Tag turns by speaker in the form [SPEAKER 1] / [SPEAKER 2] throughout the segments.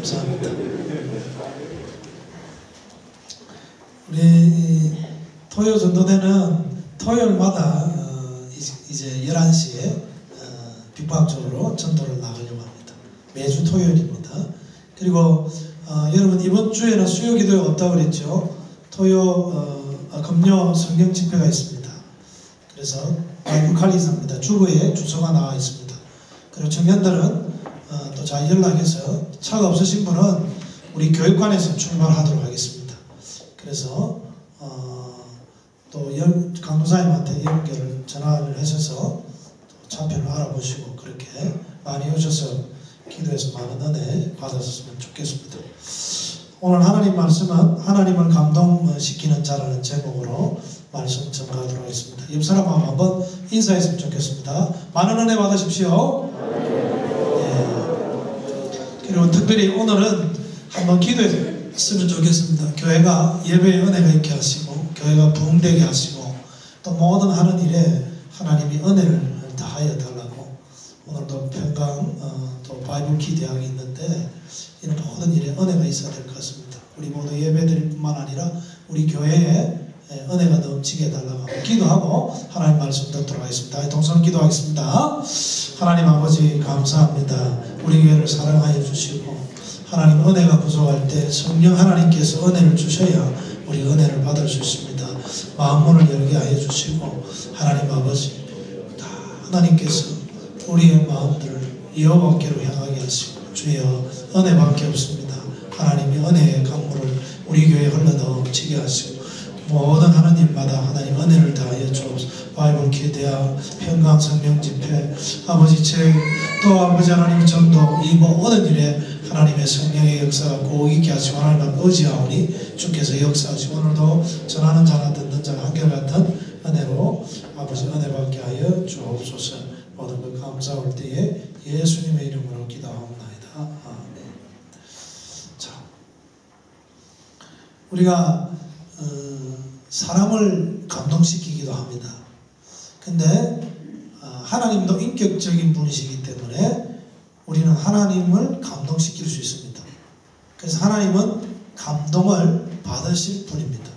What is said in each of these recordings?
[SPEAKER 1] 감사합니다. 우리 토요 전도대는 토요일마다 이제 11시에 빅박적으로 전도를 나가려고 합니다. 매주 토요일입니다. 그리고 여러분 이번 주에는 수요 기도가 없다고 그랬죠. 금요 성경 집회가 있습니다. 그래서 칼리사입니다. 주부에 주소가 나와 있습니다. 그리고 청년들은 또 잘 연락해서 차가 없으신 분은 우리 교육관에서 출발하도록 하겠습니다. 그래서 또 강도사님한테 연결을 전화를 하셔서 차편을 알아보시고 그렇게 많이 오셔서 기도해서 많은 은혜 받았으면 좋겠습니다. 오늘 하나님 말씀은 하나님을 감동시키는 자라는 제목으로 말씀 전가하도록 하겠습니다. 옆 사람하고 한번 인사했으면 좋겠습니다. 많은 은혜 받으십시오. 그리고 특별히 오늘은 한번 기도했으면 좋겠습니다. 교회가 예배의 은혜가 있게 하시고 교회가 부흥되게 하시고 또 모든 하는 일에 하나님이 은혜를 다하여 달라고 오늘도 평강 또 바이블키 대학이 있는데 이런 모든 일에 은혜가 있어야 될 것 같습니다. 우리 모두 예배드릴 뿐만 아니라 우리 교회에 은혜가 넘치게 해달라고 기도하고 하나님 말씀 듣도록 하겠습니다. 동선 기도하겠습니다. 하나님 아버지 감사합니다. 우리 교회를 사랑하여 주시고 하나님 은혜가 부족할 때 성령 하나님께서 은혜를 주셔야 우리 은혜를 받을 수 있습니다. 마음문을 열게 하여 주시고 하나님 아버지 다 하나님께서 우리의 마음들을 여호와께로 향하게 하시고 주여 은혜밖에 없습니다. 하나님이 은혜의 강물을 우리 교회에 흘러넘치게 하시고 모든 하는 일마다 하나님 은혜를 다하여 주옵소서. 바이블키 대학 평강 성령 집회 아버지 책 또 아버지 하나님 전도 이 모든 일에 하나님의 성령의 역사가 꼭 있게 하시고 하나님 의지하오니 주께서 역사하시고 오늘도 전하는 자나 듣는 자가 한결같은 은혜로 아버지 은혜 받게 하여 주옵소서. 모든 것 감사할 때에 예수님의 이름으로 기도하옵나이다. 아멘. 자, 우리가 사람을 감동시키기도 합니다. 근데 하나님도 인격적인 분이시기 때문에 우리는 하나님을 감동시킬 수 있습니다. 그래서 하나님은 감동을 받으실 분입니다.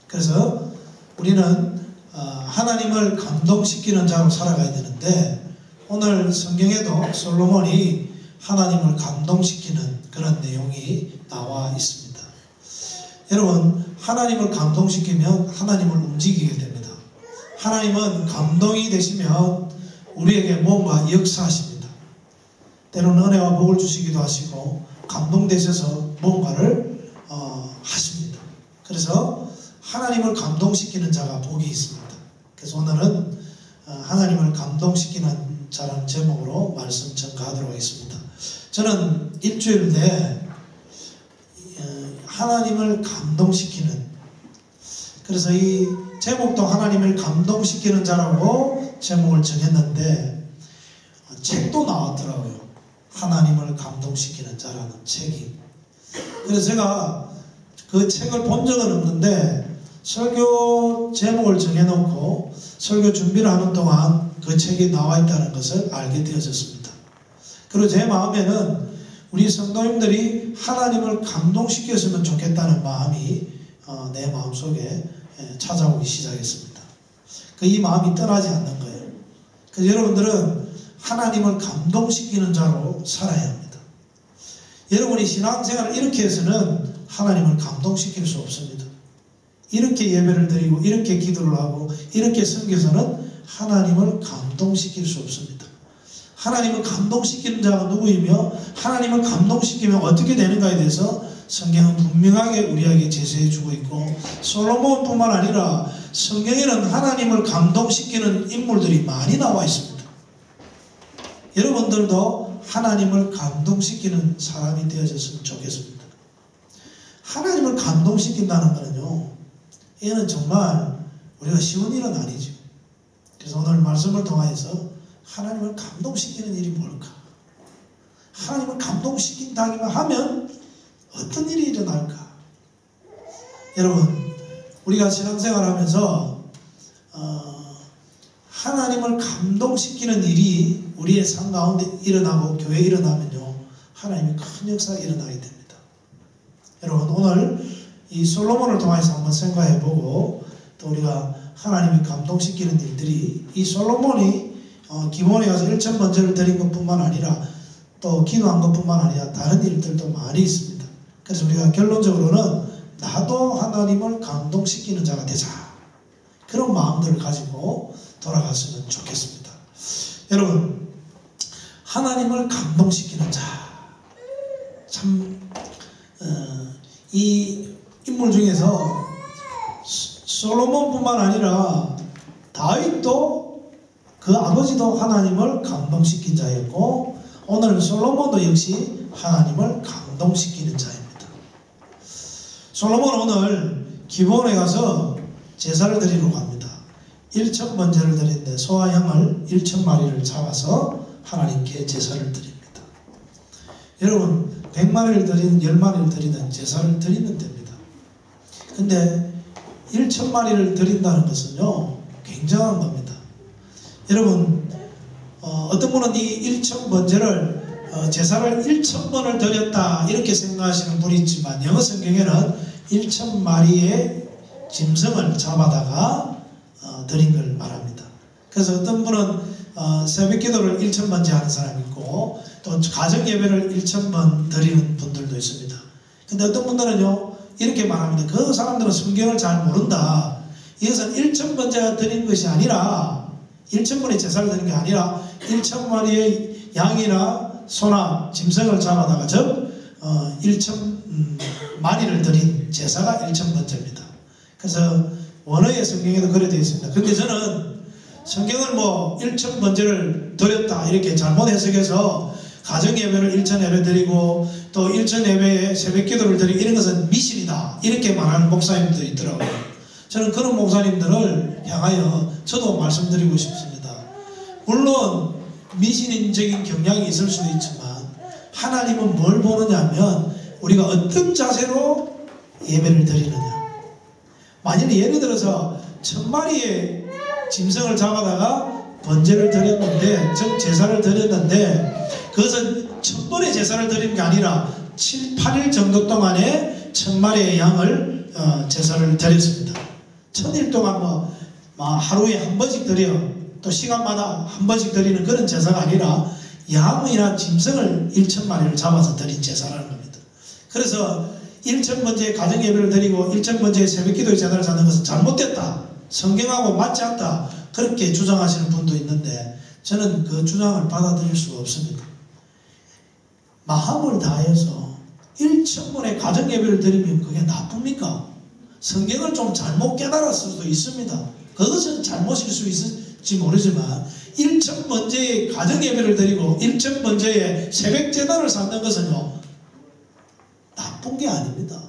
[SPEAKER 1] 그래서 우리는 하나님을 감동시키는 자로 살아가야 되는데 오늘 성경에도 솔로몬이 하나님을 감동시키는 그런 내용이 나와 있습니다. 여러분 하나님을 감동시키면 하나님을 움직이게 됩니다. 하나님은 감동이 되시면 우리에게 뭔가 역사하십니다. 때로는 은혜와 복을 주시기도 하시고 감동되셔서 뭔가를 하십니다. 그래서 하나님을 감동시키는 자가 복이 있습니다. 그래서 오늘은 하나님을 감동시키는 자라는 제목으로 말씀 전가하도록 하겠습니다. 저는 일주일 내에 하나님을 감동시키는 그래서 이 제목도 하나님을 감동시키는 자라고 제목을 정했는데 책도 나왔더라고요. 하나님을 감동시키는 자라는 책이. 그래서 제가 그 책을 본 적은 없는데 설교 제목을 정해놓고 설교 준비를 하는 동안 그 책이 나와 있다는 것을 알게 되어졌습니다. 그리고 제 마음에는 우리 성도님들이 하나님을 감동시켰으면 좋겠다는 마음이 내 마음속에 찾아오기 시작했습니다. 이 마음이 떠나지 않는 거예요. 그래서 여러분들은 하나님을 감동시키는 자로 살아야 합니다. 여러분이 신앙생활을 이렇게 해서는 하나님을 감동시킬 수 없습니다. 이렇게 예배를 드리고 이렇게 기도를 하고 이렇게 섬겨서는 하나님을 감동시킬 수 없습니다. 하나님을 감동시키는 자가 누구이며 하나님을 감동시키면 어떻게 되는가에 대해서 성경은 분명하게 우리에게 제시해 주고 있고 솔로몬뿐만 아니라 성경에는 하나님을 감동시키는 인물들이 많이 나와 있습니다. 여러분들도 하나님을 감동시키는 사람이 되어졌으면 좋겠습니다. 하나님을 감동시킨다는 것은요, 이는 정말 우리가 쉬운 일은 아니죠. 그래서 오늘 말씀을 통해서 하나님을 감동시키는 일이 뭘까? 하나님을 감동시킨다기만 하면 어떤 일이 일어날까? 여러분, 우리가 신앙생활을 하면서 하나님을 감동시키는 일이 우리의 삶 가운데 일어나고 교회에 일어나면요, 하나님이 큰 역사가 일어나게 됩니다. 여러분, 오늘 이 솔로몬을 통해서 한번 생각해보고 또 우리가 하나님이 감동시키는 일들이 이 솔로몬이 기본에 가서 1천 번제를 드린 것뿐만 아니라 또 기도한 것뿐만 아니라 다른 일들도 많이 있습니다. 그래서 우리가 결론적으로는 나도 하나님을 감동시키는 자가 되자, 그런 마음들을 가지고 돌아갔으면 좋겠습니다. 여러분, 하나님을 감동시키는 자, 참 이 인물 중에서 솔로몬뿐만 아니라 다윗도 그 아버지도 하나님을 감동시킨 자였고, 오늘 솔로몬도 역시 하나님을 감동시키는 자입니다. 솔로몬은 오늘 기브온에 가서 제사를 드리러 갑니다. 1천 번제를 드리는데 소와 양을 1,000마리를 잡아서 하나님께 제사를 드립니다. 여러분, 100마리를 드리든 10마리를 드리든 제사를 드리면 됩니다. 근데 1,000마리를 드린다는 것은요, 굉장한 겁니다. 여러분, 어떤 분은 이 1천 번제를 제사를 1,000번을 드렸다 이렇게 생각하시는 분이 있지만, 영어 성경에는 1,000마리의 짐승을 잡아다가 드린 걸 말합니다. 그래서 어떤 분은 새벽 기도를 1,000번째 하는 사람이 있고, 또 가정 예배를 1,000번 드리는 분들도 있습니다. 근데 어떤 분들은요, 이렇게 말합니다. 그 사람들은 성경을 잘 모른다. 이것은 1,000번째가 드린 것이 아니라, 1,000번의 제사를 드린 게 아니라 1,000마리의 양이나 소나 짐승을 잡아다가 즉 1,000마리를 드린 제사가 1,000번째입니다. 그래서 원어의 성경에도 그래 되어 있습니다. 근데 저는 성경을 1,000번째를 드렸다 이렇게 잘못 해석해서 가정예배를 1,000예배 드리고 또 1,000예배에 새벽기도를 드리고 이런 것은 미신이다 이렇게 말하는 목사님들이 있더라고요. 저는 그런 목사님들을 향하여 저도 말씀드리고 싶습니다. 물론 미신적인 경향이 있을 수도 있지만 하나님은 뭘 보느냐 하면 우리가 어떤 자세로 예배를 드리느냐. 만일 예를 들어서 1,000마리의 짐승을 잡아다가 번제를 드렸는데, 즉 제사를 드렸는데 그것은 1,000번의 제사를 드린 게 아니라 7, 8일 정도 동안에 1,000마리의 양을 제사를 드렸습니다. 1,000일 동안 하루에 한 번씩 드려, 또 시간마다 한 번씩 드리는 그런 제사가 아니라 양이나 짐승을 1,000마리를 잡아서 드린 제사라는 겁니다. 그래서 1,000번째 가정예배를 드리고 1,000번째 새벽기도의 제사를 잡는 것은 잘못됐다, 성경하고 맞지 않다, 그렇게 주장하시는 분도 있는데 저는 그 주장을 받아들일 수가 없습니다. 마음을 다해서 1,000번의 가정예배를 드리면 그게 나쁩니까? 성경을 좀 잘못 깨달았을 수도 있습니다. 그것은 잘못일 수 있을지 모르지만 1,000번째의 가정예배를 드리고 1,000번째의 새벽제단을 쌓는 것은요, 나쁜 게 아닙니다.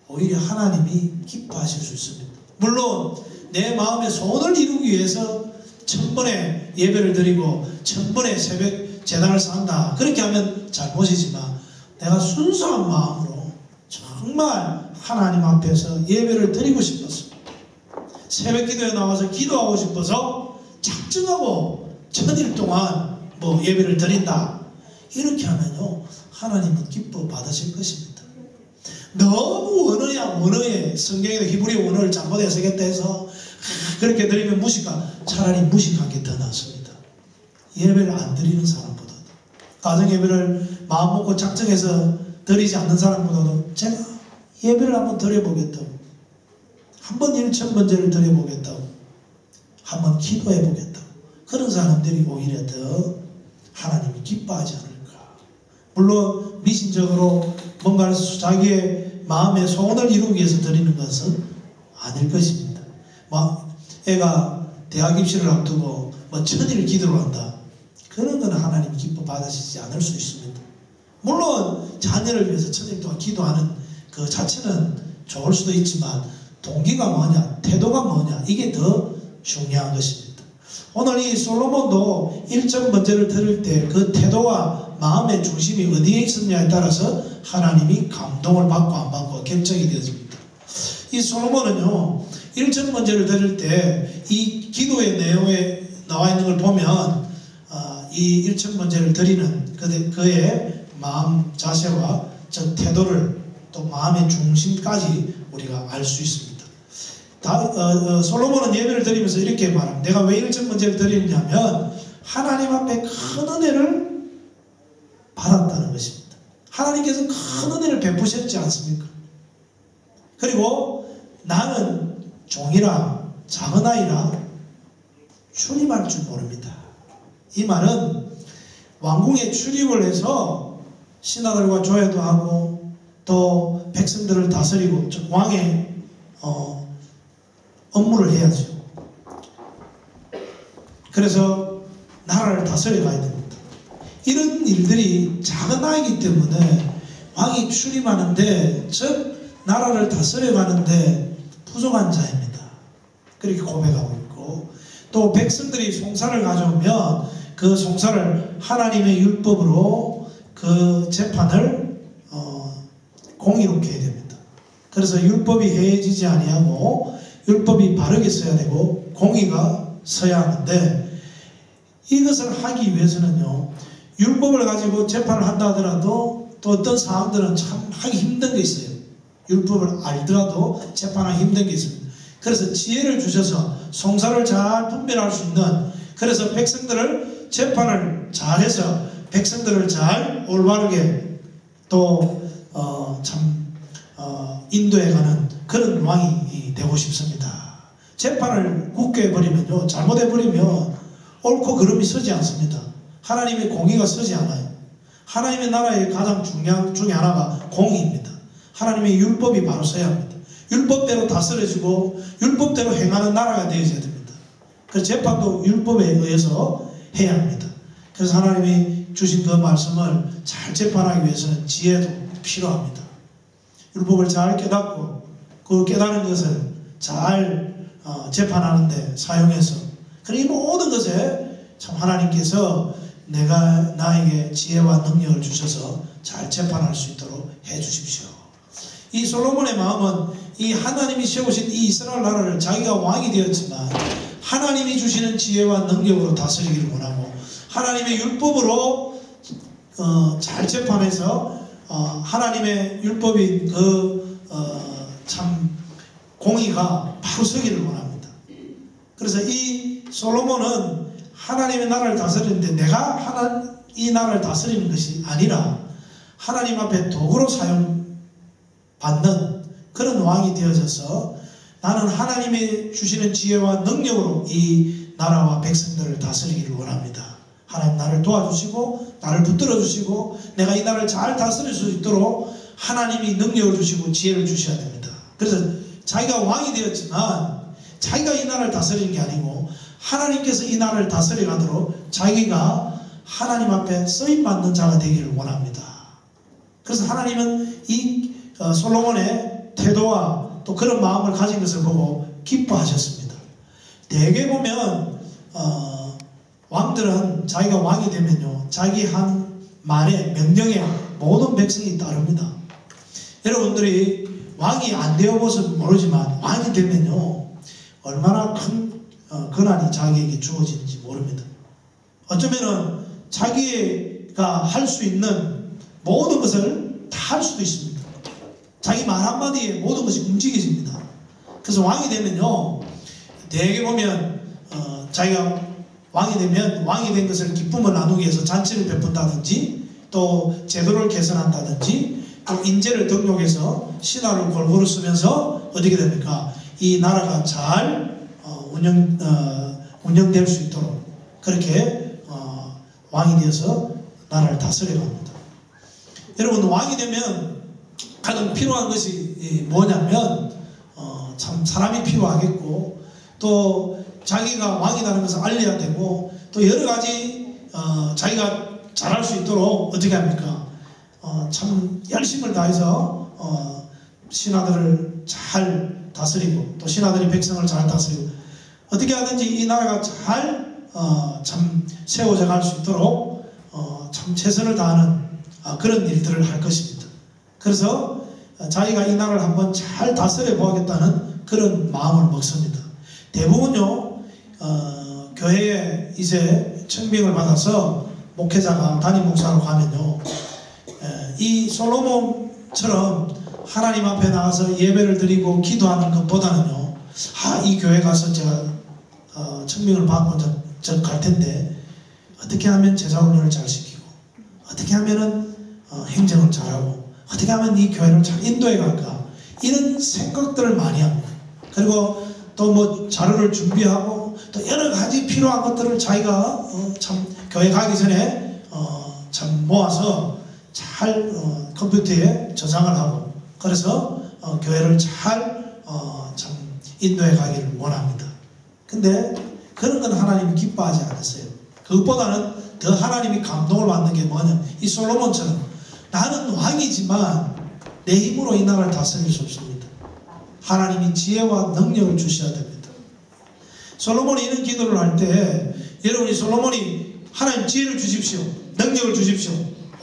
[SPEAKER 1] 오히려 하나님이 기뻐하실 수 있습니다. 물론 내 마음의 소원을 이루기 위해서 1,000번의 예배를 드리고 1,000번의 새벽 제단을 쌓는다, 그렇게 하면 잘못이지만 내가 순수한 마음으로 정말 하나님 앞에서 예배를 드리고 싶어서 새벽 기도에 나와서 기도하고 싶어서 작정하고 1,000일 동안 예배를 드린다, 이렇게 하면요 하나님은 기뻐 받으실 것입니다. 너무 원어에 성경에도 히브리 원어를 잘못 해석했다 해서 그렇게 드리면 차라리 무식한 게 더 낫습니다. 예배를 안 드리는 사람보다도, 가정예배를 마음 먹고 작정해서 드리지 않는 사람보다도 제가 예배를 한번 드려보겠다고, 한번 1,000번째를 드려보겠다고, 한번 기도해보겠다고, 그런 사람들이 오히려 더 하나님이 기뻐하지 않을까. 물론 미신적으로 뭔가를 자기의 마음의 소원을 이루기 위해서 드리는 것은 아닐 것입니다. 애가 대학 입시를 앞두고 1,000일 기도를 한다, 그런 건 하나님 기뻐 받으시지 않을 수 있습니다. 물론 자녀를 위해서 1,000일 동안 기도하는 그 자체는 좋을 수도 있지만 동기가 뭐냐, 태도가 뭐냐, 이게 더 중요한 것입니다. 오늘 이 솔로몬도 1,000번째를 드릴 때 그 태도와 마음의 중심이 어디에 있었냐에 따라서 하나님이 감동을 받고 안 받고 결정이 되어집니다. 이 솔로몬은요 1,000번째를 드릴 때 이 기도의 내용에 나와 있는 걸 보면 이 1,000번째를 드리는 그의 마음 자세와 저 태도를 또 마음의 중심까지 우리가 알 수 있습니다. 솔로몬은 예배를 드리면서 이렇게 말합니다. 내가 왜 1천 번제를 드리느냐면 하나님 앞에 큰 은혜를 받았다는 것입니다. 하나님께서 큰 은혜를 베푸셨지 않습니까? 그리고 나는 종이라 작은 아이라 출입할 줄 모릅니다. 이 말은 왕궁에 출입을 해서 신하들과 조회도 하고 또 백성들을 다스리고 즉 왕의 업무를 해야죠. 그래서 나라를 다스려 가야 됩니다. 이런 일들이 작은 아이기 때문에 왕이 출입하는데 즉 나라를 다스려 가는데 부족한 자입니다. 그렇게 고백하고 있고 또 백성들이 송사를 가져오면 그 송사를 하나님의 율법으로 그 재판을 공의롭게 해야 됩니다. 그래서 율법이 해지지 아니하고 율법이 바르게 써야 되고 공의가 서야 하는데 이것을 하기 위해서는요 율법을 가지고 재판을 한다 하더라도 또 어떤 사항들은 참 하기 힘든 게 있어요. 율법을 알더라도 재판하기 힘든 게 있습니다. 그래서 지혜를 주셔서 송사를 잘 분별할 수 있는 그래서 백성들을 재판을 잘해서 백성들을 잘 올바르게 또 인도해가는 그런 왕이 되고 싶습니다. 재판을 굳게 해버리면요 잘못해버리면 옳고 그름이 서지 않습니다. 하나님의 공의가 서지 않아요. 하나님의 나라의 가장 중요한 중에 하나가 공의입니다. 하나님의 율법이 바로 서야 합니다. 율법대로 다스려지고 율법대로 행하는 나라가 되어야 됩니다. 그래서 재판도 율법에 의해서 해야 합니다. 그래서 하나님이 주신 그 말씀을 잘 재판하기 위해서는 지혜도 필요합니다. 율법을 잘 깨닫고 그 깨달은 것을 잘 재판하는 데 사용해서 그리고 이 모든 것에 참 하나님께서 나에게 지혜와 능력을 주셔서 잘 재판할 수 있도록 해 주십시오. 이 솔로몬의 마음은 이 하나님이 세우신 이 이스라엘 나라를 자기가 왕이 되었지만 하나님이 주시는 지혜와 능력으로 다스리기를 원하고 하나님의 율법으로 잘 재판해서 하나님의 율법인 참 공의가 바로 서기를 원합니다. 그래서 이 솔로몬은 하나님의 나라를 다스리는데 내가 이 나라를 다스리는 것이 아니라 하나님 앞에 도구로 사용받는 그런 왕이 되어져서 나는 하나님이 주시는 지혜와 능력으로 이 나라와 백성들을 다스리기를 원합니다. 하나님 나를 도와주시고 나를 붙들어 주시고 내가 이 나라를 잘 다스릴 수 있도록 하나님이 능력을 주시고 지혜를 주셔야 됩니다. 그래서 자기가 왕이 되었지만 자기가 이 나라를 다스리는 게 아니고 하나님께서 이 나라를 다스려 가도록 자기가 하나님 앞에 쓰임받는 자가 되기를 원합니다. 그래서 하나님은 이 솔로몬의 태도와 또 그런 마음을 가진 것을 보고 기뻐하셨습니다. 대개 보면 왕들은 자기가 왕이 되면요 자기 한 말에 명령에 모든 백성이 따릅니다. 여러분들이 왕이 안 되어봐서 모르지만 왕이 되면요 얼마나 큰 권한이 자기에게 주어지는지 모릅니다. 어쩌면은 자기가 할 수 있는 모든 것을 다 할 수도 있습니다. 자기 말 한마디에 모든 것이 움직여집니다. 그래서 왕이 되면요 대개 보면 자기가 왕이 되면 왕이 된 것을 기쁨을 나누기 위해서 잔치를 베푼다든지 또 제도를 개선한다든지 또 인재를 등록해서 신하를 골고루 쓰면서 어떻게 됩니까? 이 나라가 잘 운영될 수 있도록 그렇게 왕이 되어서 나라를 다스려 갑니다. 여러분 왕이 되면 가장 필요한 것이 뭐냐면 참 사람이 필요하겠고 또 자기가 왕이라는 것을 알려야 되고 또 여러 가지 자기가 잘할 수 있도록 어떻게 합니까? 참 열심을 다해서 신하들을 잘 다스리고 또 신하들이 백성을 잘 다스리고 어떻게 하든지 이 나라가 잘 참 세워져 갈 수 있도록 참 최선을 다하는 그런 일들을 할 것입니다. 그래서 자기가 이 나라를 한번 잘 다스려 보겠다는 그런 마음을 먹습니다. 대부분요 교회에 이제 청빙을 받아서 목회자가 담임 목사로 가면요 이 솔로몬처럼 하나님 앞에 나가서 예배를 드리고 기도하는 것보다는요, 이 교회 가서 제가 청명을 받고 저 갈 텐데 어떻게 하면 제자 훈련을 잘 시키고, 어떻게 하면은 행정을 잘하고, 어떻게 하면 이 교회를 잘 인도해 갈까, 이런 생각들을 많이 합니다. 그리고 또 뭐 자료를 준비하고 또 여러 가지 필요한 것들을 자기가 참 교회 가기 전에 참 모아서 잘 컴퓨터에 저장을 하고, 그래서 교회를 잘 참 인도해 가기를 원합니다. 근데 그런 건 하나님이 기뻐하지 않았어요. 그것보다는 더 하나님이 감동을 받는 게 뭐냐, 이 솔로몬처럼 나는 왕이지만 내 힘으로 이 나라를 다스릴 수 없습니다. 하나님이 지혜와 능력을 주셔야 됩니다. 솔로몬이 이런 기도를 할 때, 여러분이 솔로몬이 하나님 지혜를 주십시오, 능력을 주십시오,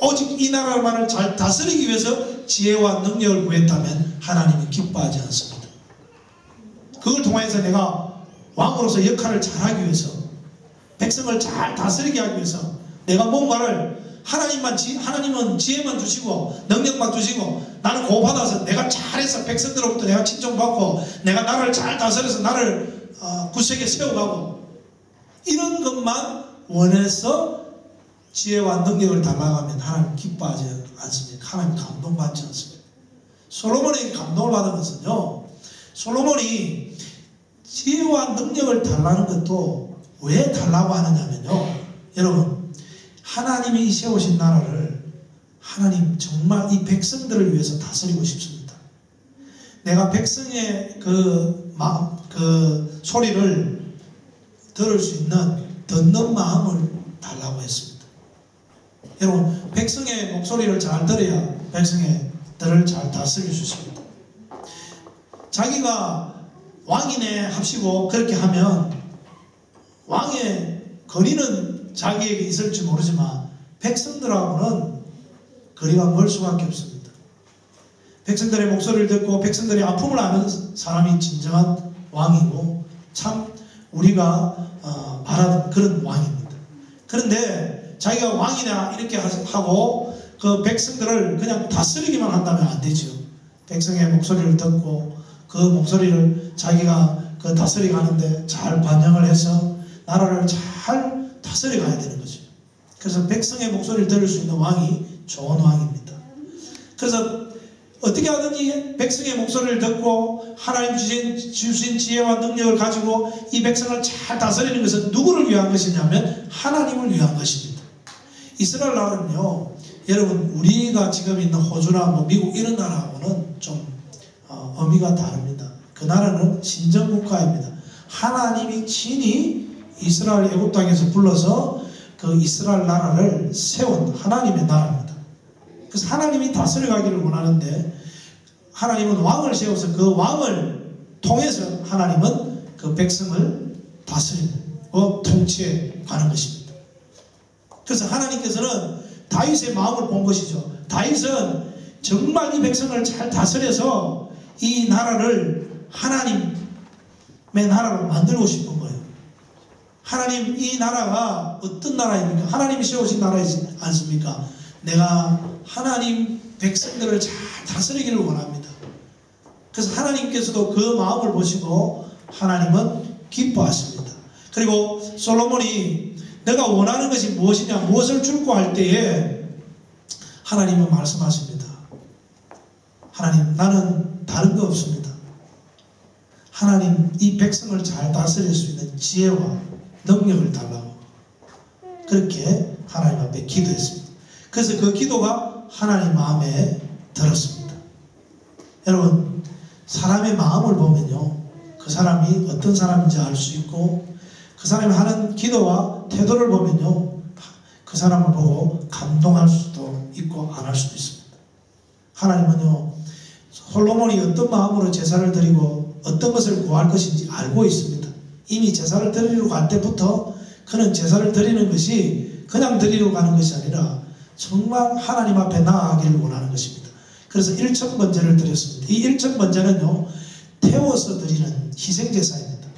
[SPEAKER 1] 오직 이 나라만을 잘 다스리기 위해서 지혜와 능력을 구했다면 하나님이 기뻐하지 않습니다. 그걸 통해서 내가 왕으로서 역할을 잘하기 위해서, 백성을 잘 다스리게 하기 위해서 내가 뭔가를 하나님은 지혜만 주시고 능력만 주시고, 나는 그거 받아서 내가 잘해서 백성들로부터 내가 칭송받고 내가 나라를 잘 다스려서 나를 구석에 세워가고, 이런 것만 원해서 지혜와 능력을 달라고 하면 하나님 기뻐하지 않습니다. 하나님 감동받지 않습니다. 솔로몬에게 감동을 받은 것은요, 솔로몬이 지혜와 능력을 달라는 것도 왜 달라고 하느냐면요, 여러분, 하나님이 세우신 나라를 하나님 정말 이 백성들을 위해서 다스리고 싶습니다. 내가 백성의 그 소리를 들을 수 있는 듣는 마음을 달라고 했습니다. 여러분, 백성의 목소리를 잘 들어야 백성들을 잘 다스릴 수 있습니다. 자기가 왕이네 합시고 그렇게 하면 왕의 거리는 자기에게 있을지 모르지만 백성들하고는 거리가 멀 수밖에 없습니다. 백성들의 목소리를 듣고 백성들의 아픔을 아는 사람이 진정한 왕이고, 참 우리가 바라던 그런 왕입니다. 그런데 자기가 왕이냐 이렇게 하고 그 백성들을 그냥 다스리기만 한다면 안 되죠. 백성의 목소리를 듣고 그 목소리를 자기가 그 다스리게 하는데 잘 반영을 해서 나라를 잘 다스려 가야 되는 거죠. 그래서 백성의 목소리를 들을 수 있는 왕이 좋은 왕입니다. 그래서 어떻게 하든지 백성의 목소리를 듣고 하나님 주신 지혜와 능력을 가지고 이 백성을 잘 다스리는 것은 누구를 위한 것이냐면 하나님을 위한 것입니다. 이스라엘 나라는요, 여러분, 우리가 지금 있는 호주나 뭐 미국 이런 나라하고는 좀 의미가 다릅니다. 그 나라는 신정국가입니다. 하나님이 친히 이스라엘 애굽 땅에서 불러서 그 이스라엘 나라를 세운 하나님의 나라입니다. 그래서 하나님이 다스려 가기를 원하는데, 하나님은 왕을 세워서 그 왕을 통해서 하나님은 그 백성을 다스리고 통치해 가는 것입니다. 그래서 하나님께서는 다윗의 마음을 본 것이죠. 다윗은 정말 이 백성을 잘 다스려서 이 나라를 하나님의 나라로 만들고 싶은 거예요. 하나님, 이 나라가 어떤 나라입니까? 하나님이 세우신 나라이지 않습니까? 내가 하나님 백성들을 잘 다스리기를 원합니다. 그래서 하나님께서도 그 마음을 보시고 하나님은 기뻐하십니다. 그리고 솔로몬이 내가 원하는 것이 무엇이냐, 무엇을 줄고 할 때에 하나님은 말씀하십니다. 하나님, 나는 다른 거 없습니다. 하나님, 이 백성을 잘 다스릴 수 있는 지혜와 능력을 달라고 그렇게 하나님 앞에 기도했습니다. 그래서 그 기도가 하나님 마음에 들었습니다. 여러분, 사람의 마음을 보면요, 그 사람이 어떤 사람인지 알 수 있고, 그 사람이 하는 기도와 태도를 보면요, 그 사람을 보고 감동할 수도 있고 안 할 수도 있습니다. 하나님은요, 솔로몬이 어떤 마음으로 제사를 드리고 어떤 것을 구할 것인지 알고 있습니다. 이미 제사를 드리러 갈 때부터 그는 제사를 드리는 것이 그냥 드리러 가는 것이 아니라 정말 하나님 앞에 나아가기를 원하는 것입니다. 그래서 일천번제를 드렸습니다. 이 일천번제는요, 태워서 드리는 희생제사입니다.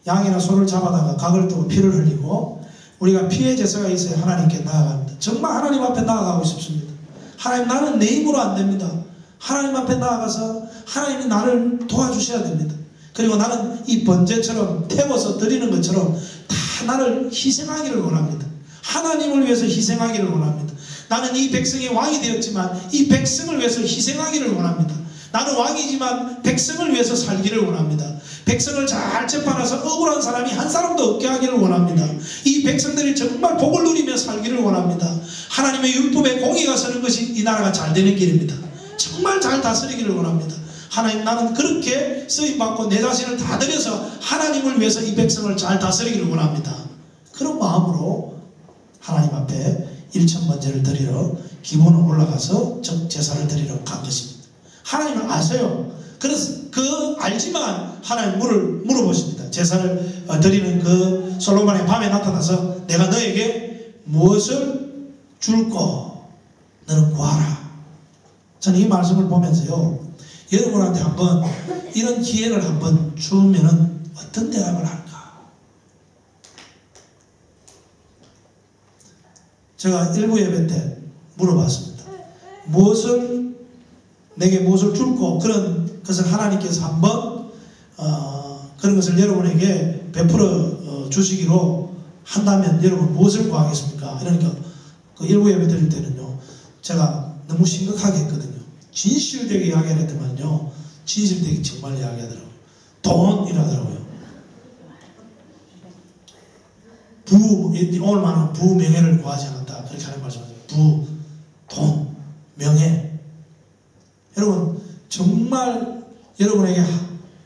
[SPEAKER 1] 양이나 소를 잡아다가 각을 뜨고 피를 흘리고 우리가 피의 제사가 있어야 하나님께 나아갑니다. 정말 하나님 앞에 나아가고 싶습니다. 하나님 나는 내 힘으로 안 됩니다. 하나님 앞에 나아가서 하나님이 나를 도와주셔야 됩니다. 그리고 나는 이 번제처럼 태워서 드리는 것처럼 다 나를 희생하기를 원합니다. 하나님을 위해서 희생하기를 원합니다. 나는 이 백성의 왕이 되었지만 이 백성을 위해서 희생하기를 원합니다. 나는 왕이지만 백성을 위해서 살기를 원합니다. 백성을 잘 재판해서 억울한 사람이 한 사람도 없게 하기를 원합니다. 이 백성들이 정말 복을 누리며 살기를 원합니다. 하나님의 율법에 공의가 서는 것이 이 나라가 잘 되는 길입니다. 정말 잘 다스리기를 원합니다. 하나님 나는 그렇게 쓰임받고 내 자신을 다 드려서 하나님을 위해서 이 백성을 잘 다스리기를 원합니다. 그런 마음으로 하나님 앞에 일천번제를 드리러 기본으로 올라가서 제사를 드리러 간 것입니다. 하나님은 아세요. 그래서 그 알지만 하나님 물어보십니다. 제사를 드리는 그 솔로몬의 밤에 나타나서 내가 너에게 무엇을 줄까? 너는 구하라. 저는 이 말씀을 보면서요, 여러분한테 한번 이런 기회를 한번 주면은 어떤 대답을 할까? 제가 일부 예배 때 물어봤습니다. 내게 무엇을 줄까? 그런 것을 하나님께서 한번 그런 것을 여러분에게 베풀어 주시기로 한다면 여러분 무엇을 구하겠습니까? 그러니까 그 일부 예배 드릴 때는요, 제가 너무 심각하게 했거든요. 진실되게 이야기를 했더만요, 진실되게 정말 이야기하더라고요. 돈이라더라고요. 오늘 말하는 부명예를 구하지 않았다, 그렇게 하는 말씀하죠. 돈, 명예. 여러분 정말 여러분에게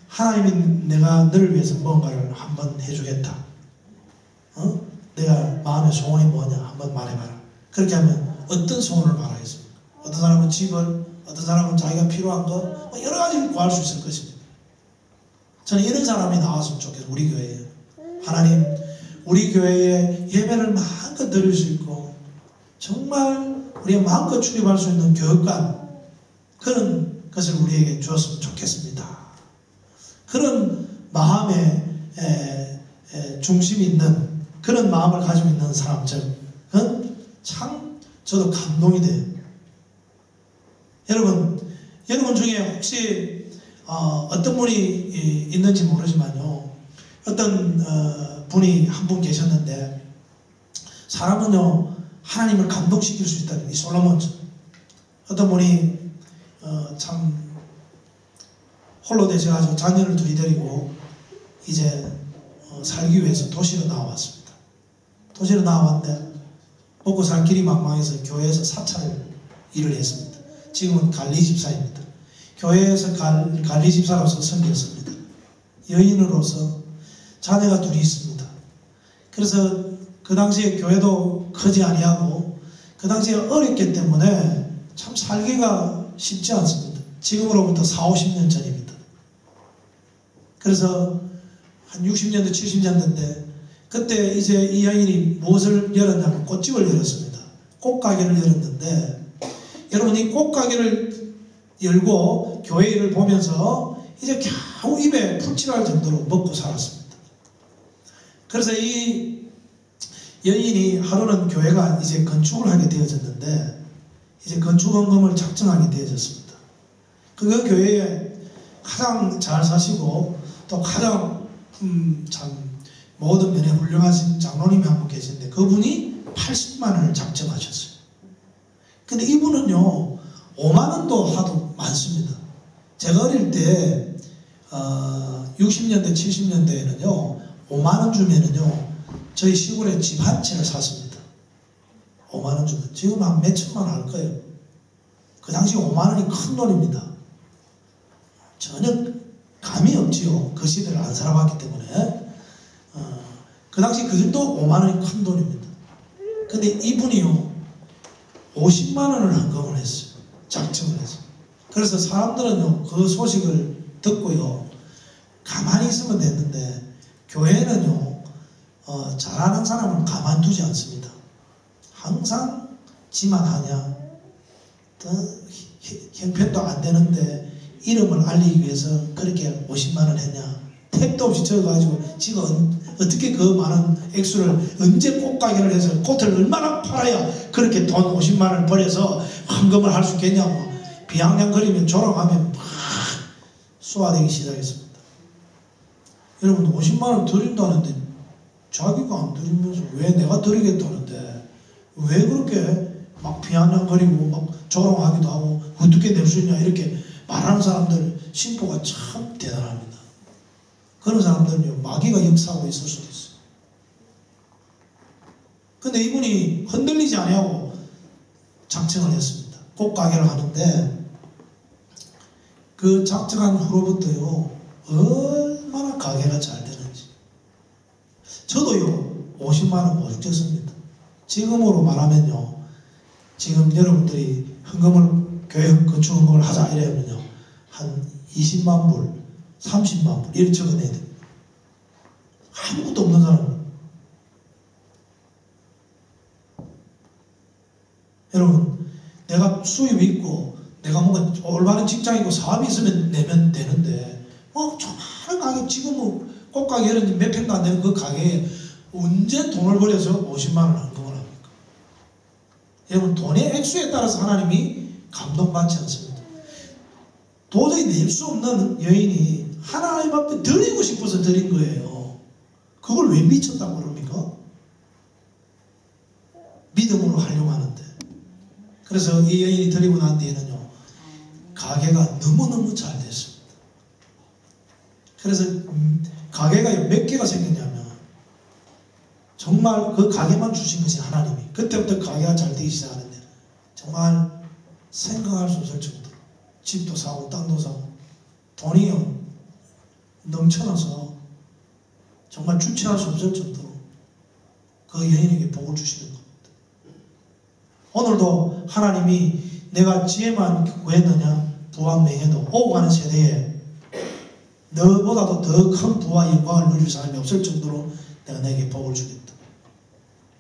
[SPEAKER 1] 하나님이 내가 너를 위해서 뭔가를 한번 해주겠다. 내가 마음의 소원이 뭐냐 한번 말해봐라. 그렇게 하면 어떤 소원을 말하겠습니까? 어떤 사람은 집을, 어떤 사람은 자기가 필요한 거, 여러 가지를 구할 수 있을 것입니다. 저는 이런 사람이 나왔으면 좋겠어요. 우리 교회에. 하나님, 우리 교회에 예배를 마음껏 드릴 수 있고 정말 우리가 마음껏 출입할 수 있는 교육관, 그런 것을 우리에게 주었으면 좋겠습니다. 그런 마음의 중심이 있는 그런 마음을 가지고 있는 사람들은 참 저도 감동이 돼요. 여러분 중에 혹시 어떤 분이 있는지 모르지만요, 어떤 분이 한 분 계셨는데, 사람은요 하나님을 감동시킬 수 있다는, 이 솔로몬, 어떤 분이 참 홀로 되셔가지고 자녀를 둘이 데리고 이제 살기 위해서 도시로 나와왔습니다. 도시로 나와왔는데 먹고 살 길이 막막해서 교회에서 사찰 일을 했습니다. 지금은 관리집사입니다. 교회에서 관리집사로서 섬겼습니다. 여인으로서 자녀가 둘이 있습니다. 그래서 그 당시에 교회도 크지 아니하고 그 당시에 어렵기 때문에 참 살기가 쉽지 않습니다. 지금으로부터 40-50년 전입니다. 그래서 한 60년대 70년대인데 그때 이제 이 여인이 무엇을 열었냐면 꽃집을 열었습니다. 꽃가게를 열었는데, 여러분 이 꽃가게를 열고 교회 일을 보면서 이제 겨우 입에 풀칠할 정도로 먹고 살았습니다. 그래서 이 여인이 하루는 교회가 이제 건축을 하게 되어졌는데, 이제 건축원금을 작정하게 되어졌습니다. 그 교회에 가장 잘 사시고 또 가장 참 모든 면에 훌륭하신 장로님이 한 분 계신데, 그분이 80만 원을 작정하셨어요. 근데 이분은요 5만 원도 하도 많습니다. 제가 어릴 때 60년대 70년대에는요 5만 원 주면은요 저희 시골에 집 한 채를 샀습니다. 5만 원 주면. 지금 한 몇 천만 원 할 거예요. 그 당시 5만 원이 큰 돈입니다. 전혀 감이 없지요. 그 시대를 안 살아봤기 때문에. 그 당시 그 정도 5만 원이 큰 돈입니다. 근데 이분이요 50만 원을 헌금을 했어요. 작정을 했어요. 그래서 사람들은요 그 소식을 듣고요 가만히 있으면 됐는데, 교회는요 잘하는 사람을 가만두지 않습니다. 항상 지만 하냐, 형편도 안 되는데 이름을 알리기 위해서 그렇게 50만 원 했냐, 택도 없이 적어가지고 지가 어떻게 그 많은 액수를 언제 꽃가게를 해서 꽃을 얼마나 팔아야 그렇게 돈 50만 원을 벌여서 헌금을 할 수 있겠냐고 비아냥거리면 조롱하면 막 쏘아대기 시작했습니다. 여러분 50만 원 드린다는데 자기가 안 드리면서 왜 내가 드리겠다는데 왜 그렇게 막 비아냥거리고 막 조롱하기도 하고 어떻게 낼 수 있냐 이렇게 말하는 사람들 심보가 참 대단합니다. 그런 사람들은요 마귀가 역사하고 있을 수도 있어요. 근데 이분이 흔들리지 아니하고 작정을 했습니다. 꽃가게를 하는데 그 작정한 후로부터요 얼마나 가게가 잘 되는지. 저도요 50만 원 못 줬습니다. 지금으로 말하면요 지금 여러분들이 헌금을 교회 건축 헌금을 하자 이러면요 한 20만 불 30만 불 이렇게 적어내야 돼요. 아무것도 없는 사람. 여러분 내가 수입이 있고 내가 뭔가 올바른 직장이고 사업이 있으면 내면 되는데 조그마한 가게 지금 뭐 꽃가게 이런 몇 평도 안 되는 그 가게에 언제 돈을 벌여서 50만 원 헌금을 합니까? 여러분 돈의 액수에 따라서 하나님이 감동받지 않습니다. 도저히 낼 수 없는 여인이 하나님 앞에 드리고 싶어서 드린 거예요. 그걸 왜 미쳤다고 그럽니까? 믿음으로 하려고 하는데. 그래서 이 여인이 드리고 난 뒤에는요 가게가 너무너무 잘 됐습니다. 그래서 가게가 몇 개가 생겼냐면 정말 그 가게만 주신 것이 하나님이 그때부터 가게가 잘 되기 시작하는데 정말 생각할 수 없을 정도로 집도 사고 땅도 사고 돈이요 넘쳐나서 정말 주체할 수 없을 정도로 그 여인에게 복을 주시는 겁니다. 오늘도 하나님이 내가 지혜만 구했느냐 부와 명예도 오고 가는 세대에 너보다도 더 큰 부와 영광을 누릴 사람이 없을 정도로 내가 내게 복을 주겠다.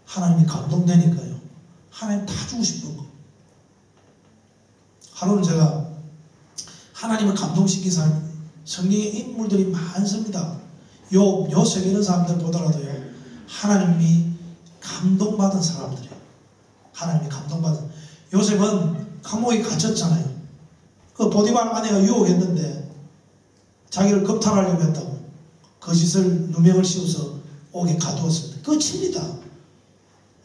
[SPEAKER 1] 하나님이 감동되니까요 하나님 다 주고 싶은 거. 하루는 제가 하나님을 감동시킨 사람 성경에 인물들이 많습니다. 요셉 이런 사람들 보더라도요 하나님이 감동받은 사람들이에요. 하나님이 감동받은. 요셉은 감옥에 갇혔잖아요. 그 보디발 아내가 유혹했는데 자기를 겁탈하려고 했다고 거짓을 누명을 씌워서 옥에 가두었습니다. 끝입니다.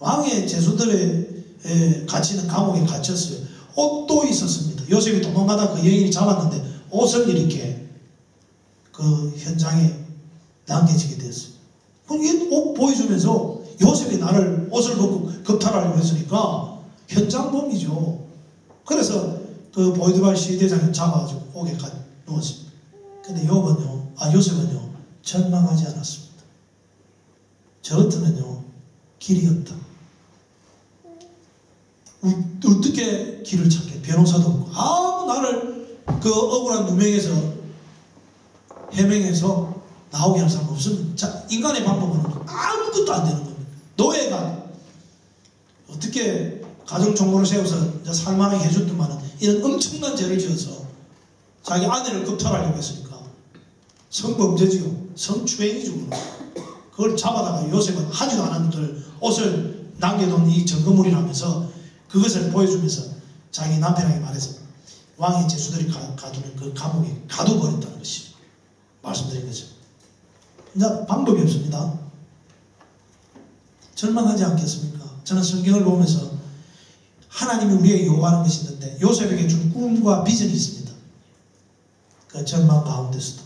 [SPEAKER 1] 왕의 제수들의 갇히는 감옥에 갇혔어요. 옷도 있었습니다. 요셉이 도망가다 그 여인이 잡았는데 옷을 이렇게 그 현장에 남겨지게 됐어요. 그럼 이 옷 보여주면서 요셉이 나를 옷을 벗고 겁탈하려고 했으니까 현장범이죠. 그래서 그 보디발 시대장이 잡아가지고 옥에 누웠습니다. 근데 요셉은요 절망하지 않았습니다. 저 같으면요 길이 없다. 어떻게 길을 찾게? 변호사도 없고 아무 나를 그 억울한 누명에서 해명해서 나오게 할 사람 없으면 자, 인간의 방법은 아무것도 안 되는 겁니다. 노예가 어떻게 가정정보를 세워서 살만하게 해줬더만은 이런 엄청난 죄를 지어서 자기 아내를 겁탈하려고 했으니까 성범죄지요. 성추행이죠. 그걸 잡아다가 요셉은 하지도 않은 그 옷을 남겨둔 이 증거물이라면서 그것을 보여주면서 자기 남편에게 말해서 왕의 제수들이 가두는 그 감옥에 가둬버렸다는 것이 말씀드린 거죠. 이제 방법이 없습니다. 절망하지 않겠습니까? 저는 성경을 보면서 하나님이 우리에게 요구하는 것이 있는데 요셉에게 준 꿈과 비전이 있습니다. 그 절망 가운데서도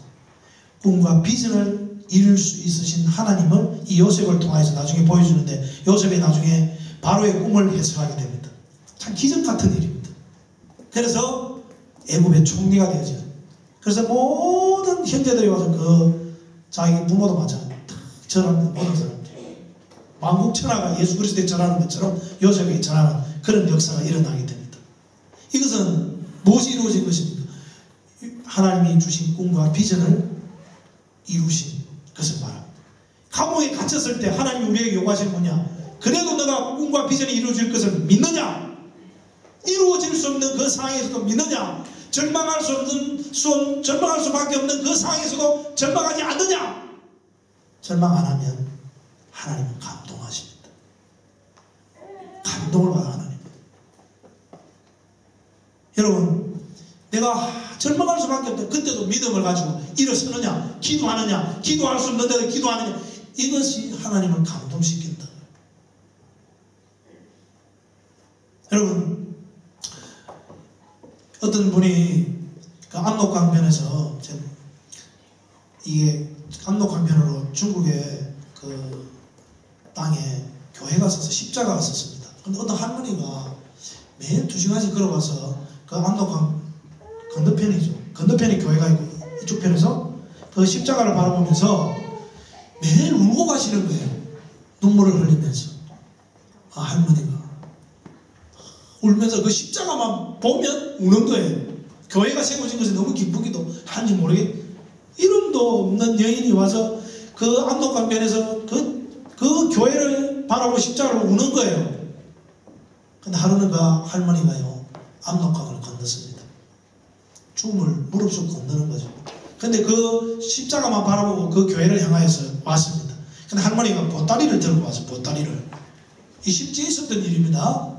[SPEAKER 1] 꿈과 비전을 이룰 수 있으신 하나님을 이 요셉을 통해서 나중에 보여주는데 요셉이 나중에 바로의 꿈을 해석하게 됩니다. 참 기적 같은 일입니다. 그래서 애굽의 총리가 되어져요. 그래서 모든 형제들이 와서 그 자기 부모도 마찬가지로 다 절합니다. 모든 사람들이. 만국천하가 예수 그리스도에 절하는 것처럼 요셉에게 절하는 그런 역사가 일어나게 됩니다. 이것은 무엇이 이루어진 것입니까? 하나님이 주신 꿈과 비전을 이루신 것을 말합니다. 감옥에 갇혔을 때 하나님이 우리에게 요구하시는 뭐냐? 그래도 너가 꿈과 비전이 이루어질 것을 믿느냐? 이루어질 수 없는 그 상황에서도 믿느냐? 절망할 수밖에 없는 그 상황에서도 절망하지 않느냐? 절망 안 하면 하나님은 감동하십니다. 감동을 받아 하나님. 여러분, 내가 절망할 수밖에 없다. 그때도 믿음을 가지고 일어서느냐, 기도하느냐, 기도할 수 없는데도 기도하느냐, 이것이 하나님을 감동시킨다. 여러분, 어떤 분이 그 압록강변에서, 이게 압록강변으로 중국의 그 땅에 교회가 있어서 십자가가 있었습니다. 근데 어떤 할머니가 매일 2시간씩 걸어가서 그 압록강 건너편이죠. 건너편에 교회가 있고 이쪽 편에서 그 십자가를 바라보면서 매일 울고 가시는 거예요. 눈물을 흘리면서. 할머니가 울면서 그 십자가만 보면 우는 거예요. 교회가 세워진 것이 너무 기쁘기도 한지 모르겠. 이름도 없는 여인이 와서 그 압록강변에서 그 교회를 바라보고 십자가를 우는 거예요. 근데 하루는 그 할머니가요, 압록강을 건넜습니다. 죽음을 무릅쓰고 건너는 거죠. 근데 그 십자가만 바라보고 그 교회를 향하여서 왔습니다. 근데 할머니가 보따리를 들고 와서, 보따리를, 이 십지에 있었던 일입니다.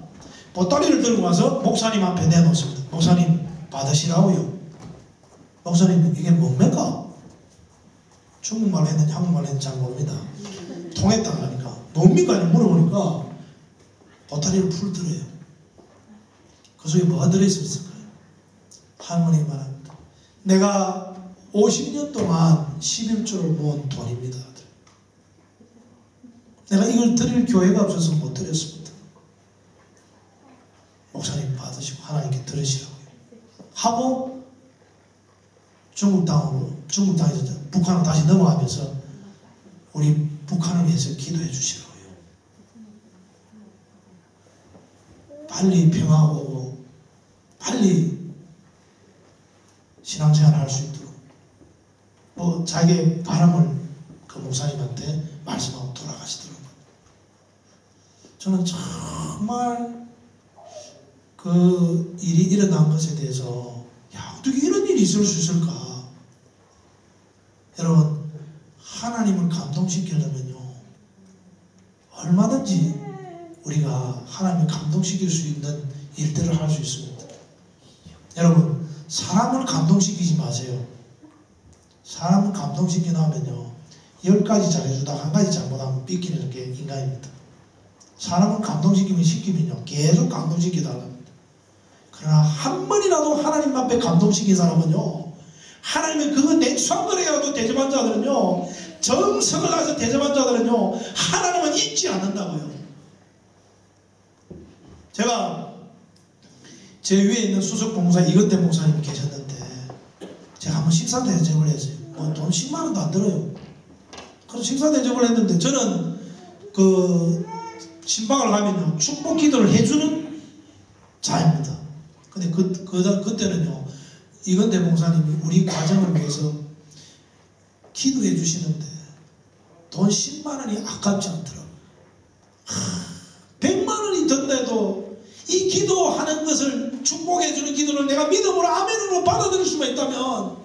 [SPEAKER 1] 보따리를 들고 와서 목사님 앞에 내놓습니다. 목사님 받으시라고요. 목사님 이게 뭡니까? 중국말 했는지 한국말 했는지 잘 모릅니다. 통했다 하니까 뭡니까? 물어보니까 보따리를 풀더래요. 그 속에 뭐가 들어있었을까요? 할머니 말합니다. 내가 50년 동안 11조를 모은 돈입니다. 내가 이걸 드릴 교회가 없어서 못 드렸습니다. 목사님 받으시고 하나님께 들으시라고요. 하고 중국땅에서 북한으로 다시 넘어가면서 우리 북한을 위해서 기도해 주시라고요. 빨리 평화가 오고 빨리 신앙생활을 할 수 있도록 뭐 자기의 바람을 그 목사님한테 말씀하고 돌아가시더라고요. 저는 정말 그 일이 일어난 것에 대해서 어떻게 이런 일이 있을 수 있을까? 여러분, 하나님을 감동시키려면요, 얼마든지 우리가 하나님을 감동시킬 수 있는 일들을 할 수 있습니다. 여러분, 사람을 감동시키지 마세요. 사람을 감동시키나 하면요, 10가지 잘해주다가 1가지 잘못하면 삐끼는 게 인간입니다. 사람을 감동시키면요, 계속 감동시키다가 합니다. 그러나 한 번이라도 하나님 앞에 감동시킨 사람은요, 하나님의 그 냉수한 거래라도 대접한 자들은요, 정성을 다해서 대접한 자들은요, 하나님은 잊지 않는다고요. 제가 제 위에 있는 수석 봉사 이건대 목사님이 계셨는데, 제가 한번 식사 대접을 했어요. 돈 10만 원도 안 들어요. 그래서 식사 대접을 했는데, 저는 그 신방을 가면요, 축복 기도를 해주는 자입니다. 근데 그때는요, 이건대 목사님이 우리 과정을 위해서 기도해 주시는데 돈 10만 원이 아깝지 않더라고요. 100만 원이 든데도 이 기도하는 것을 축복해 주는 기도를 내가 믿음으로 아멘으로 받아들일 수만 있다면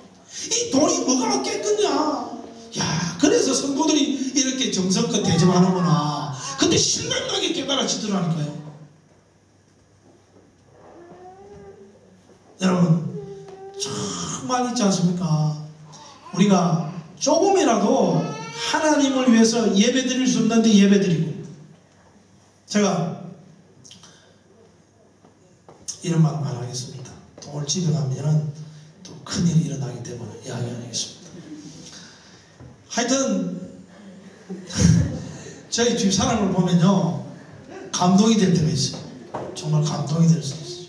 [SPEAKER 1] 이 돈이 뭐가 아깝겠냐. 야, 그래서 성도들이 이렇게 정성껏 대접하는구나. 근데 실감나게 깨달아지더라니까요. 여러분, 정말 있지 않습니까? 우리가 조금이라도 하나님을 위해서 예배 드릴 수 없는데 예배 드리고, 제가 이런 말 말하겠습니다. 또 오늘 집에 가면은 또 큰일이 일어나기 때문에 이야기 안 하겠습니다. 하여튼 저희 집 사람을 보면요, 감동이 될 때가 있어요. 정말 감동이 될 수 있어요.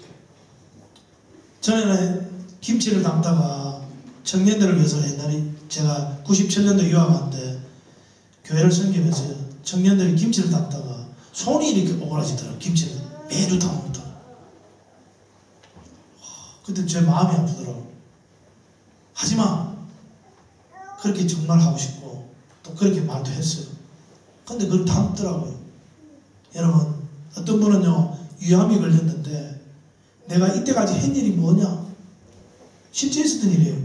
[SPEAKER 1] 전에는 김치를 담다가 청년들을 위해서 옛날에 제가 97년도 유학한데 교회를 섬기면서 청년들이 김치를 담다가 손이 이렇게 오그라지더라고요. 김치를 매주 담는다. 그때 제 마음이 아프더라고요. 하지마. 그렇게 정말 하고 싶고 또 그렇게 말도 했어요. 근데 그걸 담더라고요. 여러분, 어떤 분은요, 위암이 걸렸는데 내가 이때까지 한 일이 뭐냐? 실제 있었던 일이에요.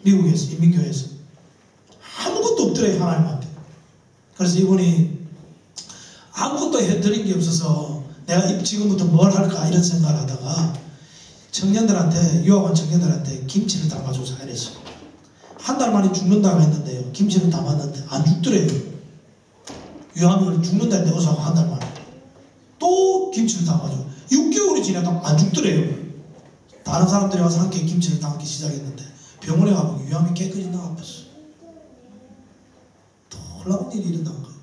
[SPEAKER 1] 미국에서, 인민교회에서. 아무것도 없더래요, 하나님 앞에. 그래서 이분이 아무것도 해드린 게 없어서 내가 지금부터 뭘 할까 이런 생각을 하다가 청년들한테, 유학 온 청년들한테 김치를 담아줘서 이랬어요. 한 달 만에 죽는다고 했는데요. 김치를 담았는데 안 죽더래요. 유학을 죽는다 했는데 어서 한 달 만에. 또 김치를 담아줘. 6개월이 지나도 안 죽더래요. 다른 사람들이 와서 함께 김치를 담기 시작했는데 병원에 가보면 유암이 깨끗이 나아버렸어요. 놀라운 일이 일어난 거예요.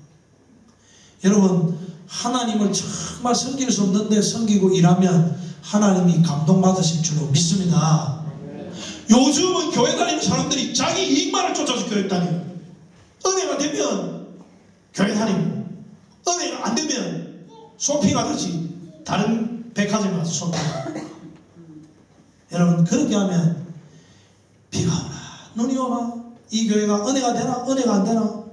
[SPEAKER 1] 여러분, 하나님을 정말 섬길 수 없는데 섬기고 일하면 하나님이 감동받으실 줄로 믿습니다. 요즘은 교회 다니는 사람들이 자기 이익만을 쫓아서 교회 다니고, 은혜가 되면 교회 다니고, 은혜가 안 되면 쇼핑하듯이 다른 백화점에 가서 쇼핑하고. 여러분, 그렇게 하면 비가 오나 눈이 오나 이 교회가 은혜가 되나 은혜가 안 되나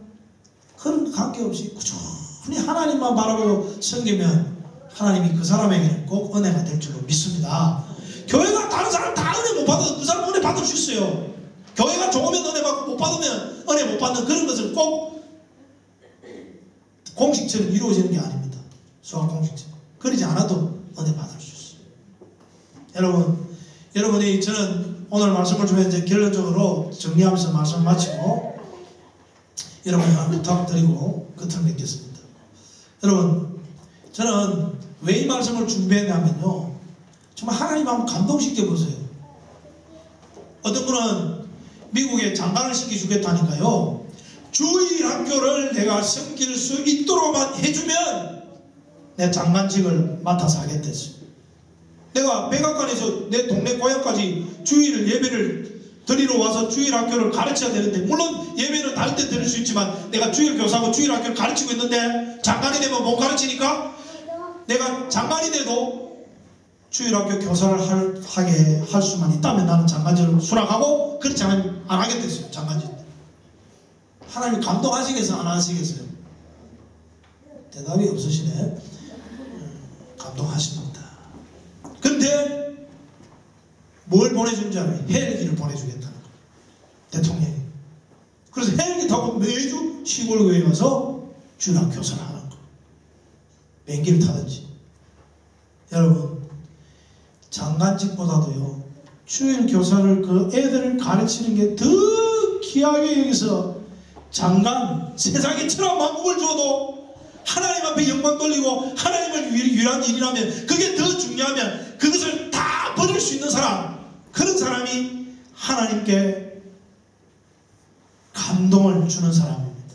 [SPEAKER 1] 그런 관계없이 꾸준히 하나님만 바라보고 섬기면 하나님이 그 사람에게는 꼭 은혜가 될 줄로 믿습니다. 교회가 다른 사람 다 은혜 못 받아도 그 사람 은혜 받을 수 있어요. 교회가 좋으면 은혜 받고 못 받으면 은혜 못 받는 그런 것을 꼭 공식처럼 이루어지는 게 아닙니다. 수학 공식처럼. 그러지 않아도 은혜 받을 수 있어요. 여러분이 저는 오늘 말씀을 좀 이제 결론적으로 정리하면서 말씀을 마치고 여러분이 한 부탁드리고 끝을 맺겠습니다. 여러분, 저는 왜 이 말씀을 준비했냐면요, 정말 하나님 한번 감동시켜 보세요. 어떤 분은 미국에 장관을 시켜주겠다니까요, 주일 학교를 내가 섬길 수 있도록만 해주면 내 장관직을 맡아서 하겠댔어요. 내가 백악관에서 내 동네 고향까지 주일 예배를 드리러 와서 주일 학교를 가르쳐야 되는데, 물론 예배는 다른 때 드릴 수 있지만 내가 주일 교사고 주일 학교를 가르치고 있는데 장관이 되면 못 가르치니까 내가 장관이 돼도 주일 학교 교사를 하게 할 수만 있다면 나는 장관직을 수락하고, 그렇지 않으면 안 하겠댔어요. 장관직. 하나님 감동하시겠어요? 안 하시겠어요? 대답이 없으시네. 감동하십니다. 근데 뭘 보내준지 알아요? 헬기를 보내주겠다는 거예요. 대통령이. 그래서 헬기 타고 매주 시골교회에 가서 주일학 교사를 하는 거예요. 비행기를 타든지. 여러분, 장관직보다도요, 주일 교사를 그 애들을 가르치는 게 더 귀하게 여기서 장관, 세상에 천하 만국을 줘도 하나님 앞에 영광 돌리고 하나님을 위한 일이라면, 그게 더 중요하면 그것을 다 버릴 수 있는 사람, 그런 사람이 하나님께 감동을 주는 사람입니다.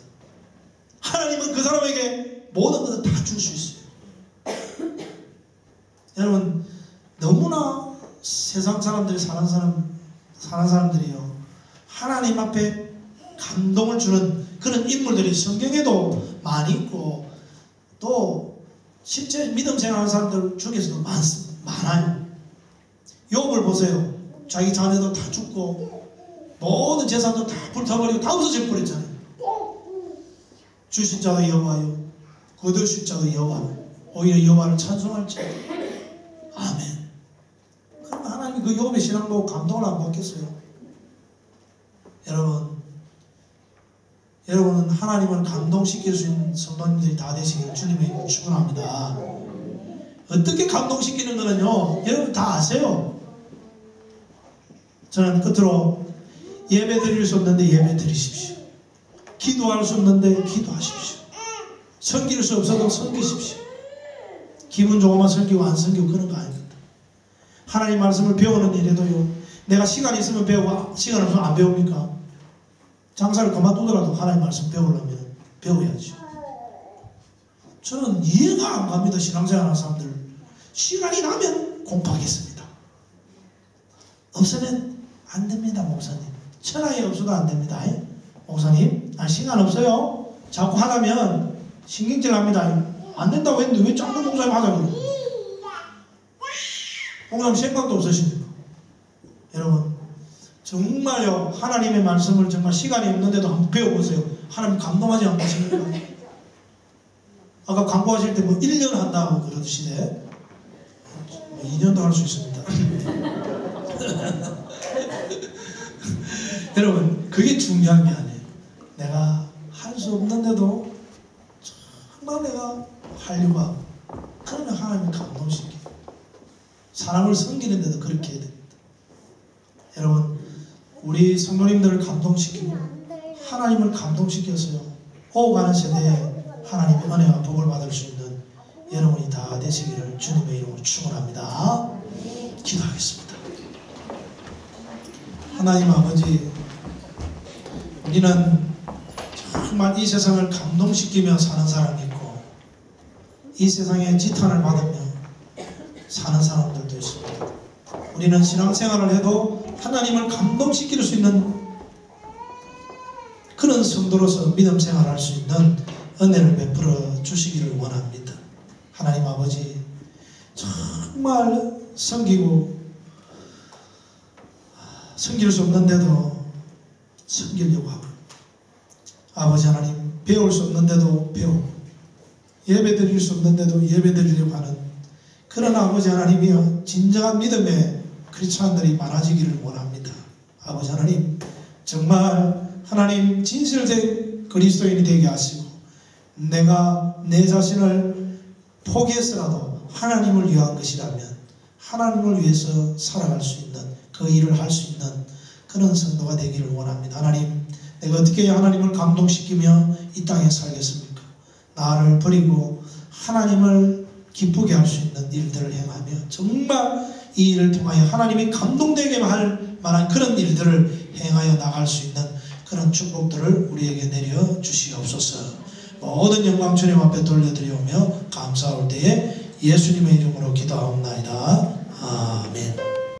[SPEAKER 1] 하나님은 그 사람에게 모든 것을 다 줄 수 있어요. 여러분, 너무나 세상 사람들이 사는 사람들이요, 하나님 앞에 감동을 주는 그런 인물들이 성경에도 많이 있고, 또 실제 믿음 생활하는 사람들 중에서도 많아요. 욥을 보세요. 자기 자녀도 다 죽고 모든 재산도 다 불타버리고 다 없어져 버렸잖아요. 주신 자도 여호와요, 거두실 자도 여호와요, 오히려 여호와를 찬송할지. 아멘. 그럼 하나님이 그 욥의 신앙 보고 감동을 안 받겠어요? 여러분은 하나님을 감동시킬 수 있는 성도님들이 다 되시길 주님의 이름으로 축원합니다. 어떻게 감동시키는 거는요, 여러분 다 아세요. 저는 끝으로 예배 드릴 수 없는데 예배 드리십시오. 기도할 수 없는데 기도하십시오. 섬길 수 없어도 섬기십시오. 기분 좋으면 섬기고 안 섬기고 그런 거 아닙니다. 하나님 말씀을 배우는 일에도요, 내가 시간이 있으면 배우고 시간 없으면 안 배웁니까? 장사를 그만두더라도 하나님 말씀 배우려면 배워야죠. 저는 이해가 안 갑니다. 신앙생활하는 사람들. 시간이 나면 공부하겠습니다. 없으면 안 됩니다, 목사님. 천하에 없어도 안 됩니다. 목사님, 시간 없어요. 자꾸 하라면 신경질 납니다. 안 된다고 했는데 왜 자꾸 목사님 하자고. 목사님 생각도 없으십니까? 여러분, 정말요, 하나님의 말씀을 정말 시간이 없는데도 한번 배워보세요. 하나님 감동하지 않으십니까? 아까 광고하실 때 뭐 1년 한다고 그러시대. 2년도 할 수 있습니다. 여러분, 그게 중요한 게 아니에요. 내가 할 수 없는데도 정말 내가 하려고 하고, 그러면 하나님이 감동시켜요. 사람을 섬기는데도 그렇게 우리 성도님들을 감동시키고 하나님을 감동시켜서요, 오가는 세대에 하나님의 은혜와 복을 받을 수 있는 여러분이 다 되시기를 주님의 이름으로 축원합니다. 기도하겠습니다. 하나님 아버지, 우리는 정말 이 세상을 감동시키며 사는 사람이 있고 이 세상에 지탄을 받으며 사는 사람들도 있습니다. 우리는 신앙생활을 해도 하나님을 감동시킬 수 있는 그런 성도로서 믿음 생활할 수 있는 은혜를 베풀어 주시기를 원합니다. 하나님 아버지, 정말 섬길 수 없는데도 섬기려고 하고, 아버지 하나님, 배울 수 없는데도 배우고, 예배 드릴 수 없는데도 예배 드리려고 하는 그런 아버지 하나님이여, 진정한 믿음의 크리스찬들이 많아지기를 원합니다. 아버지 하나님, 정말 하나님 진실된 그리스도인이 되게 하시고, 내가 내 자신을 포기해서라도 하나님을 위한 것이라면 하나님을 위해서 살아갈 수 있는, 그 일을 할 수 있는 그런 성도가 되기를 원합니다. 하나님, 내가 어떻게 하나님을 감동시키며 이 땅에 살겠습니까? 나를 버리고 하나님을 기쁘게 할 수 있는 일들을 행하며 정말 이 일을 통하여 하나님이 감동되게 할 만한 그런 일들을 행하여 나갈 수 있는 그런 축복들을 우리에게 내려 주시옵소서. 모든 영광 주님 앞에 돌려드리오며 감사할 때에 예수님의 이름으로 기도하옵나이다. 아멘.